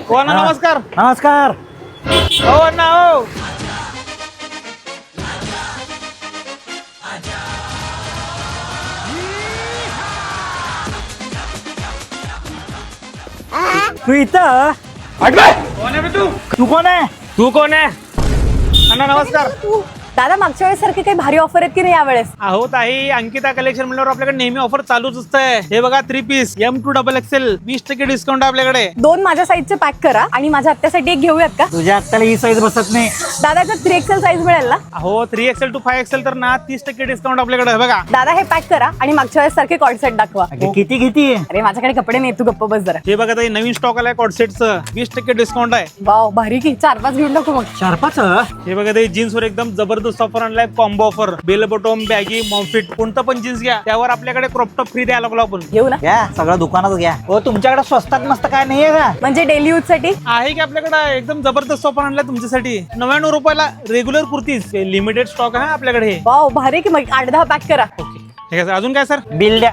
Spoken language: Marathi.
हो अण्णा नमस्कार. नमस्कार. हो अण्णा हो. तू इथं कोण आहे बे तू? तू कोण आहे? तू कोण आहे? अण्णा नमस्कार. दादा मागच्या वेळेस सारखे काही भारी ऑफर आहेत की नाही यावेळेस? अहो ताई अंकिता कलेक्शन म्हणल्यावर आपल्याकडे नेहमी ऑफर चालूच असतंय. हे बघा 3 पीस M2XXL 20% डिस्काउंट आहे आपल्याकडे. 2 माझ्या साईजचे पॅक करा आणि माझ्या आत्यासाठी एक घेऊयात का? तुझ्या आत्याला ही साईज बसत नाही. दादा 3XL साईज मिळेल ना? अहो 3XL to 5XL तर ना 30% डिस्काउंट आपल्याकडे. बघा दादा हे पॅक करा आणि मागच्या वेळेस सारखे कॉर्ड सेट दाखवा. अगं, किती किती? अरे माझ्याकडे कपडे नाही, तू गप्प बस जरा. हे बघा ताई नवीन स्टॉक आलाय कॉडसेटचं 20% डिस्काउंट आहे. वाव भारी की 4-5 घेऊन टाकू मग. 4-5? हे बघा ताई जीन्स वर एकदम जबरदस्त ऑफर आणलाय. Combo offer bell bottom baggy mom fit कोणतं पण जीन्स घ्या त्यावर आपल्याकडे क्रॉप टॉप फ्री द्यायला लागलो आपण. घेऊ ना? घ्या सगळं दुकानात घ्या. हो तुमच्याकडे स्वस्तात मस्त काय नाहीये का? म्हणजे डेली यूज साठी आहे की आपल्याकडे एकदम जबरदस्त ऑफर आणलाय तुमच्यासाठी. 99 रुपयाला रेग्युलर कुर्तीज लिमिटेड स्टॉक आहे आपल्याकडे. वाव भारी की मग 8-10 पॅक करा. ओके ठीक आहे सर. अजून काय सर? बिल द्या.